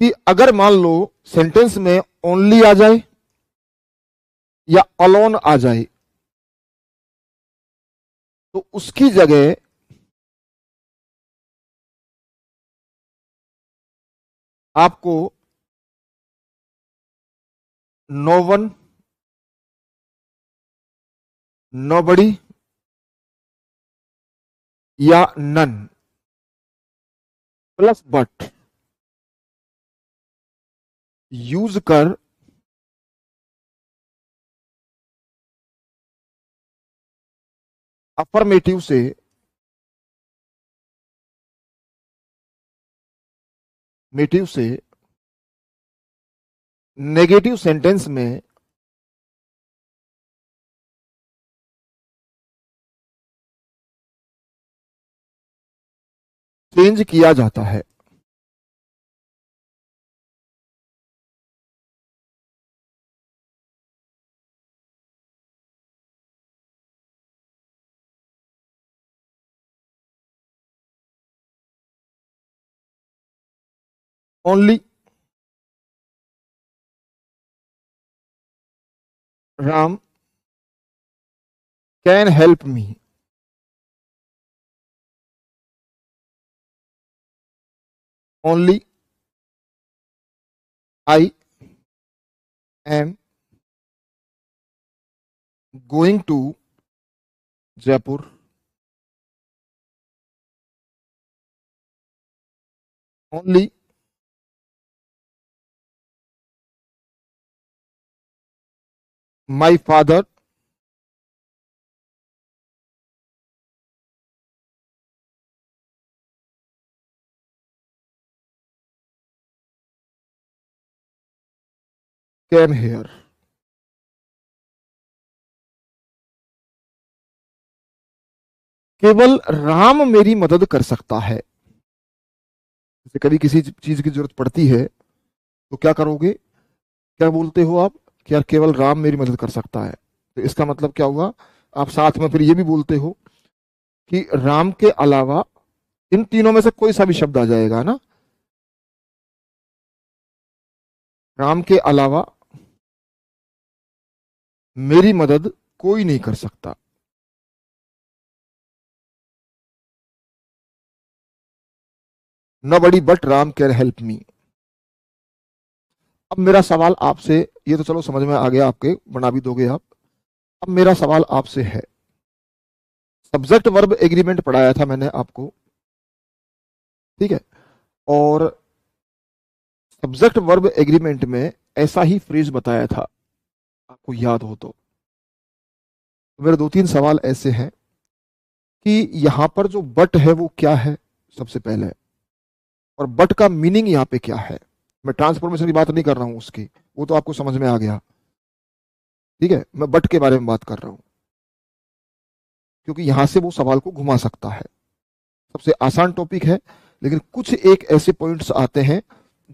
कि अगर मान लो सेंटेंस में ओनली आ जाए या अलोन आ जाए, तो उसकी जगह आपको नो वन, नोबडी या नन प्लस बट यूज कर अफर्मेटिव से नेगेटिव सेंटेंस में चेंज किया जाता है। Only Ram can help me, only I am going to Jaipur, only my father came here. केवल राम मेरी मदद कर सकता है। जैसे कभी किसी चीज की जरूरत पड़ती है तो क्या करोगे, क्या बोलते हो आप कि यार केवल राम मेरी मदद कर सकता है। तो इसका मतलब क्या हुआ, आप साथ में फिर ये भी बोलते हो कि राम के अलावा इन तीनों में से कोई सा भी शब्द आ जाएगा ना, राम के अलावा मेरी मदद कोई नहीं कर सकता। Nobody but Ram can help me. अब मेरा सवाल आपसे, ये तो चलो समझ में आ गया, आपके बना भी दोगे आप। अब मेरा सवाल आपसे है, सब्जेक्ट वर्ब एग्रीमेंट पढ़ाया था मैंने आपको, ठीक है, और सब्जेक्ट वर्ब एग्रीमेंट में ऐसा ही फ्रेज बताया था, आपको याद हो तो। मेरे दो तीन सवाल ऐसे हैं कि यहां पर जो बट है वो क्या है सबसे पहले, और बट का मीनिंग यहां पे क्या है। मैं ट्रांसफॉर्मेशन की बात नहीं कर रहा हूं उसकी, वो तो आपको समझ में आ गया, ठीक है, मैं बट के बारे में बात कर रहा हूं, क्योंकि यहां से वो सवाल को घुमा सकता है। सबसे आसान टॉपिक है, लेकिन कुछ एक ऐसे पॉइंट्स आते हैं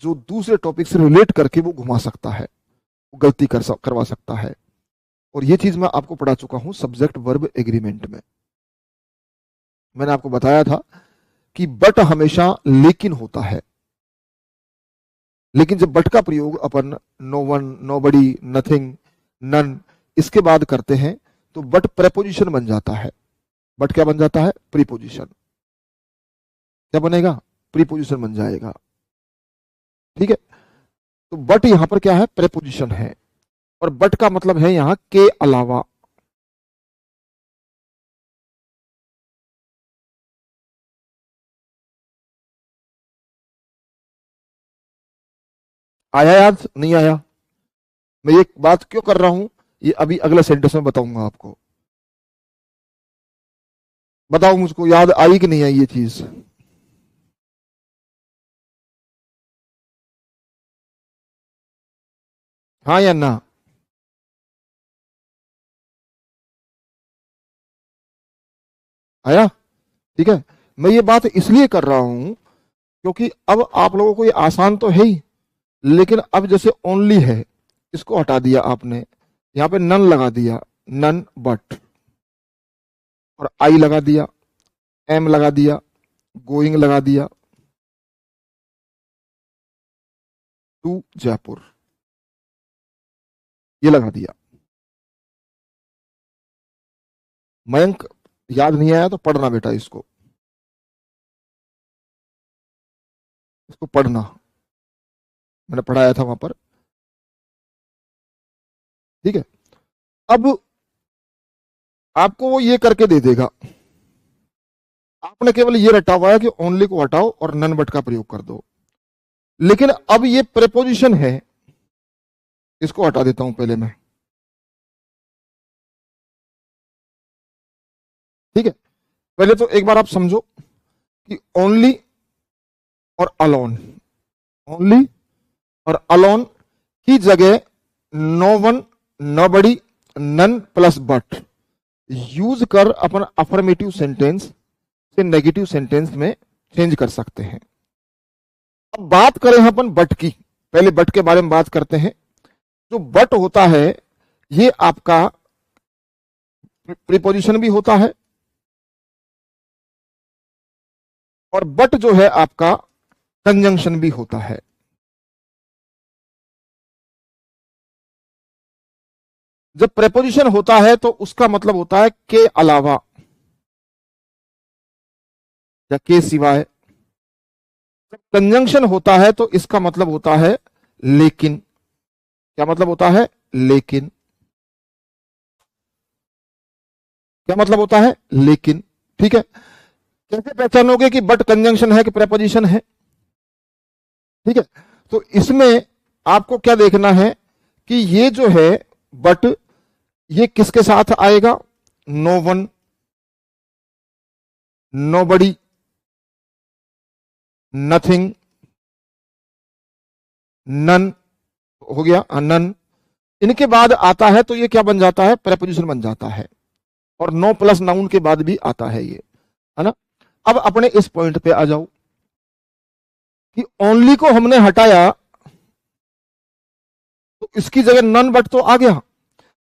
जो दूसरे टॉपिक से रिलेट करके वो घुमा सकता है, वो गलती करवा सकता है। और ये चीज मैं आपको पढ़ा चुका हूं सब्जेक्ट वर्ब एग्रीमेंट में। मैंने आपको बताया था कि बट हमेशा लेकिन होता है, लेकिन जब बट का प्रयोग अपन नो वन, नो बडी, नथिंग, नन इसके बाद करते हैं तो बट प्रेपोजिशन बन जाता है। बट क्या बन जाता है, प्रीपोजिशन। क्या बनेगा, प्रीपोजिशन बन जाएगा, ठीक है। तो बट यहां पर क्या है, प्रेपोजिशन है, और बट का मतलब है यहां के अलावा। आया याद, नहीं आया? मैं ये बात क्यों कर रहा हूं, ये अभी अगले सेंटेंस में बताऊंगा आपको। बताओ मुझको याद आई कि नहीं आई ये चीज। हाँ या ना? आया, ठीक है। मैं ये बात इसलिए कर रहा हूं क्योंकि अब आप लोगों को ये आसान तो है ही, लेकिन अब जैसे ओनली है, इसको हटा दिया आपने, यहां पे नन लगा दिया, नन बट, और आई लगा दिया, एम लगा दिया, गोइंग लगा दिया, टू जयपुर, ये लगा दिया। मयंक याद नहीं आया तो पढ़ना बेटा, इसको पढ़ना, मैंने पढ़ाया था वहां पर। ठीक है, अब आपको वो ये करके दे देगा, आपने केवल ये रटा हुआ है कि ओनली को हटाओ और नन बट का प्रयोग कर दो। लेकिन अब ये प्रेपोजिशन है, इसको हटा देता हूं पहले मैं। ठीक है, पहले तो एक बार आप समझो कि ओनली और अलोन, ओनली और अलोन की जगह नो वन, नो बड़ी, नन प्लस बट यूज कर अपन अफर्मेटिव सेंटेंस से नेगेटिव सेंटेंस में चेंज कर सकते हैं। अब बात करें अपन बट की, पहले बट के बारे में बात करते हैं। जो बट होता है ये आपका प्रीपोजिशन भी होता है, और बट जो है आपका कंजंक्शन भी होता है। जब प्रेपोजिशन होता है तो उसका मतलब होता है के अलावा या के सिवाय। जब कंजंक्शन होता है तो इसका मतलब होता है लेकिन। क्या मतलब होता है? लेकिन। क्या मतलब होता है? लेकिन। ठीक है, कैसे पहचानोगे कि बट कंजंक्शन है कि प्रेपोजिशन है? ठीक है, तो इसमें आपको क्या देखना है कि ये जो है बट, ये किसके साथ आएगा? नो वन, नो बडी, नथिंग, नन हो गया, नन। इनके बाद आता है तो ये क्या बन जाता है? प्रेपोजिशन बन जाता है। और नो प्लस नाउन के बाद भी आता है ये, है ना। अब अपने इस पॉइंट पे आ जाओ कि ओनली को हमने हटाया तो इसकी जगह नन बट तो आ गया।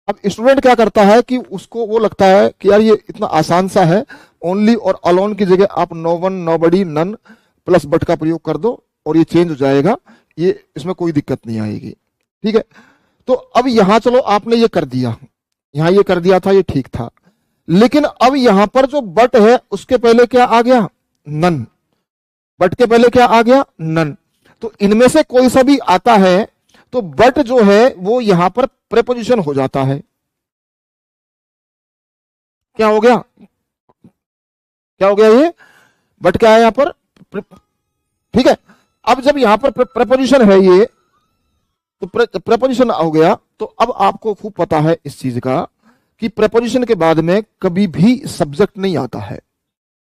अब स्टूडेंट क्या करता है कि उसको वो लगता है कि यार ये इतना आसान सा है, ओनली और अलोन की जगह आप no one, nobody, none plus but का प्रयोग कर दो और ये चेंज हो जाएगा, ये इसमें कोई दिक्कत नहीं आएगी। ठीक है, तो अब यहां चलो आपने ये कर दिया, यहां ये कर दिया था, ये ठीक था। लेकिन अब यहां पर जो बट है उसके पहले क्या आ गया? नन। बट के पहले क्या आ गया? नन। तो इनमें से कोई सा भी आता है तो बट जो है वो यहां पर प्रेपोजिशन हो जाता है। क्या हो गया? क्या हो गया? ये बट क्या है यहां पर? ठीक है, अब जब यहां पर प्रेपोजिशन है ये, तो प्रेपोजिशन हो गया, तो अब आपको खूब पता है इस चीज का कि प्रेपोजिशन के बाद में कभी भी सब्जेक्ट नहीं आता है,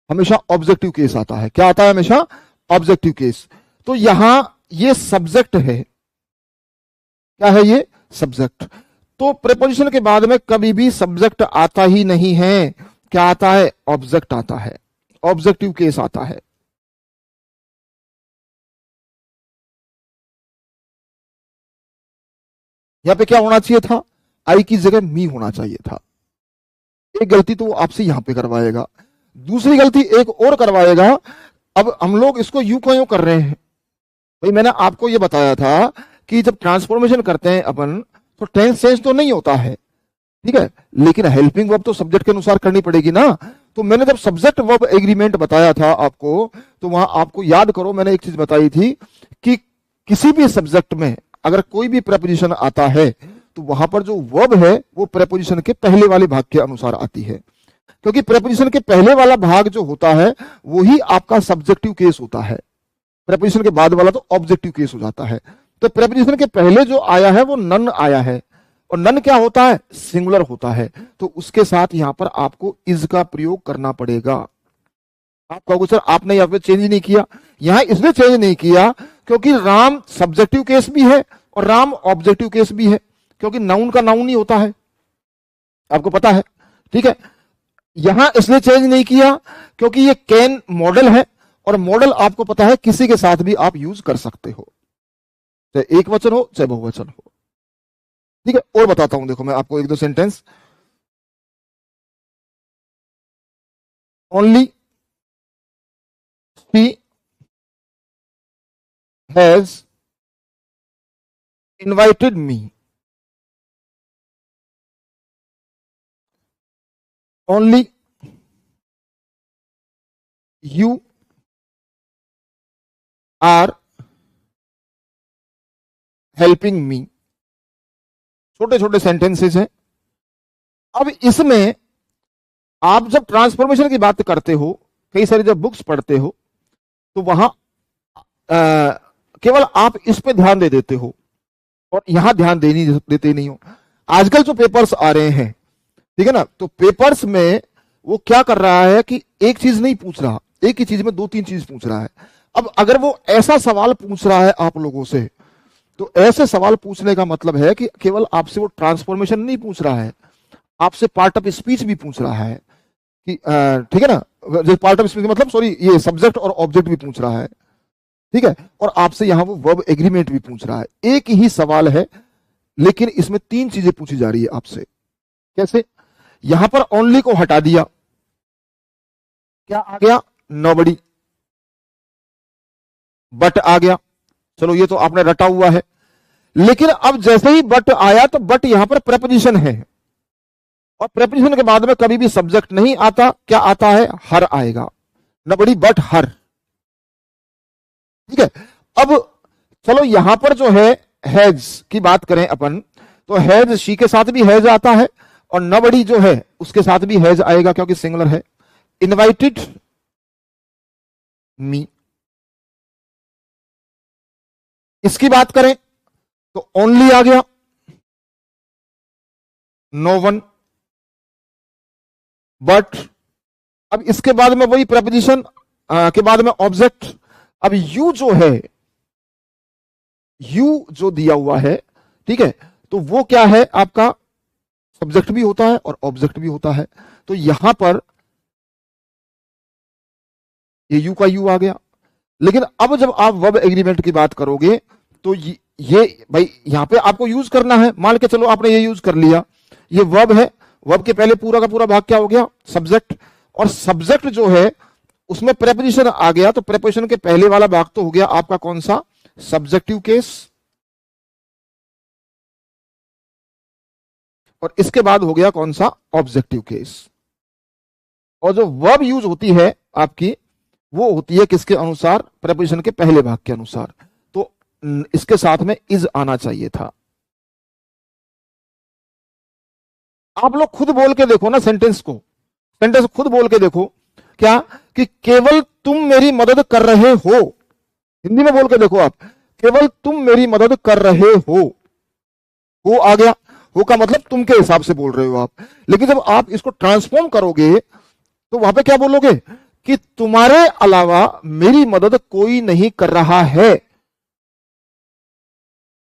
हमेशा ऑब्जेक्टिव केस आता है। क्या आता है? हमेशा ऑब्जेक्टिव केस। तो यहां ये सब्जेक्ट है। क्या है ये? सब्जेक्ट। तो प्रेपोजिशन के बाद में कभी भी सब्जेक्ट आता ही नहीं है। क्या आता है? ऑब्जेक्ट आता है, ऑब्जेक्टिव केस आता है। यहां पे क्या होना चाहिए था? आई की जगह मी होना चाहिए था। एक गलती तो वो आपसे यहां पे करवाएगा, दूसरी गलती एक और करवाएगा। अब हम लोग इसको यूं क्यों कर रहे हैं भाई? मैंने आपको यह बताया था कि जब ट्रांसफॉर्मेशन करते हैं अपन तो टेंस चेंज तो नहीं होता है, ठीक है, लेकिन हेल्पिंग वर्ब तो सब्जेक्ट के अनुसार करनी पड़ेगी ना। तो मैंने जब सब्जेक्ट वर्ब एग्रीमेंट बताया था आपको, तो वहां आपको याद करो मैंने एक चीज बताई थी कि किसी भी सब्जेक्ट में अगर कोई भी प्रेपोजिशन आता है तो वहां पर जो वर्ब है वो प्रेपोजिशन के पहले वाले भाग के अनुसार आती है, क्योंकि प्रेपोजिशन के पहले वाला भाग जो होता है वही आपका सब्जेक्टिव केस होता है, प्रेपोजिशन के बाद वाला तो ऑब्जेक्टिव केस हो जाता है। तो प्रेपोजिशन के पहले जो आया है वो नन आया है, और नन क्या होता है? सिंगुलर होता है। तो उसके साथ यहां पर आपको इज का प्रयोग करना पड़ेगा। आप कहोगे सर आपने यहां पे चेंज नहीं किया। यहां इसलिए चेंज नहीं किया क्योंकि राम सब्जेक्टिव केस भी है और राम ऑब्जेक्टिव केस भी है, क्योंकि नाउन का नाउन ही होता है, आपको पता है। ठीक है, यहां इसलिए चेंज नहीं किया क्योंकि ये कैन मॉडल है, और मॉडल आपको पता है किसी के साथ भी आप यूज कर सकते हो, चाहे एक वचन हो चाहे बहुवचन हो। ठीक है, और बताता हूं, देखो मैं आपको एक दो sentence. Only she has invited me, only you are helping me. छोटे छोटे सेंटेंसेस हैं। अब इसमें आप जब ट्रांसफॉर्मेशन की बात करते हो, कई सारी जब बुक्स पढ़ते हो, तो वहां केवल आप इस पे ध्यान दे देते हो और यहां ध्यान देते नहीं हो। आजकल जो पेपर्स आ रहे हैं, ठीक है ना, तो पेपर्स में वो क्या कर रहा है कि एक चीज नहीं पूछ रहा, एक ही चीज में दो तीन चीज पूछ रहा है। अब अगर वो ऐसा सवाल पूछ रहा है आप लोगों से, तो ऐसे सवाल पूछने का मतलब है कि केवल आपसे वो ट्रांसफॉर्मेशन नहीं पूछ रहा है, आपसे पार्ट ऑफ स्पीच भी पूछ रहा है कि ठीक है ना, पार्ट ऑफ स्पीच मतलब सॉरी, ये सब्जेक्ट और ऑब्जेक्ट भी पूछ रहा है, ठीक है, और आपसे यहां वो वर्ब एग्रीमेंट भी पूछ रहा है। एक ही सवाल है लेकिन इसमें तीन चीजें पूछी जा रही है आपसे। कैसे? यहां पर ओनली को हटा दिया, क्या आ गया? नोबडी। बट आ गया, चलो ये तो आपने रटा हुआ है। लेकिन अब जैसे ही बट आया तो बट यहां पर प्रेपोजिशन है, और प्रेपोजिशन के बाद में कभी भी सब्जेक्ट नहीं आता, क्या आता है? हर आएगा। नोबडी बट हर, ठीक है। अब चलो यहां पर जो है हैज की बात करें अपन, तो हैज शी के साथ भी हैज आता है और नोबडी जो है उसके साथ भी हैज आएगा क्योंकि सिंगुलर है। इनवाइटेड मी, इसकी बात करें तो ओनली आ गया, नो वन, बट। अब इसके बाद में वही प्रेपोजिशन के बाद में ऑब्जेक्ट। अब यू जो है, यू जो दिया हुआ है, ठीक है, तो वो क्या है? आपका सब्जेक्ट भी होता है और ऑब्जेक्ट भी होता है। तो यहां पर ये यू का यू आ गया। लेकिन अब जब आप वर्ब एग्रीमेंट की बात करोगे तो ये भाई यहां पे आपको यूज करना है। मान के चलो आपने ये यूज कर लिया, ये वर्ब है, वर्ब के पहले पूरा का पूरा भाग क्या हो गया? सब्जेक्ट। और सब्जेक्ट जो है उसमें प्रेपोजिशन आ गया, तो प्रेपोजिशन के पहले वाला भाग तो हो गया आपका कौन सा? Subjective case. और इसके बाद हो गया कौन सा? Objective case. और जो वर्ब यूज होती है आपकी, वो होती है किसके अनुसार? प्रेपोजिशन के पहले भाग के अनुसार। तो इसके साथ में इज आना चाहिए था। आप लोग खुद बोल के देखो ना सेंटेंस को, सेंटेंस खुद बोल के देखो, क्या कि केवल तुम मेरी मदद कर रहे हो। हिंदी में बोल के देखो आप, केवल तुम मेरी मदद कर रहे हो आ गया। हो का मतलब तुम के हिसाब से बोल रहे हो आप। लेकिन जब आप इसको ट्रांसफॉर्म करोगे तो वहां पे क्या बोलोगे? कि तुम्हारे अलावा मेरी मदद कोई नहीं कर रहा है।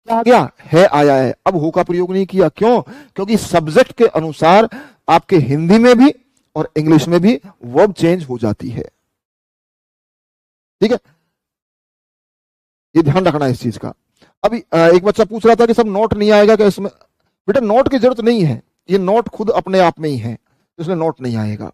क्या आ गया? है आया है। अब हो का प्रयोग नहीं किया, क्यों? क्योंकि सब्जेक्ट के अनुसार आपके हिंदी में भी और इंग्लिश में भी वर्ब चेंज हो जाती है। ठीक है, ये ध्यान रखना है इस चीज का। अभी एक बच्चा पूछ रहा था कि सब नोट नहीं आएगा क्या इसमें? बेटा नोट की जरूरत नहीं है, ये नोट खुद अपने आप में ही है, इसमें नोट नहीं आएगा।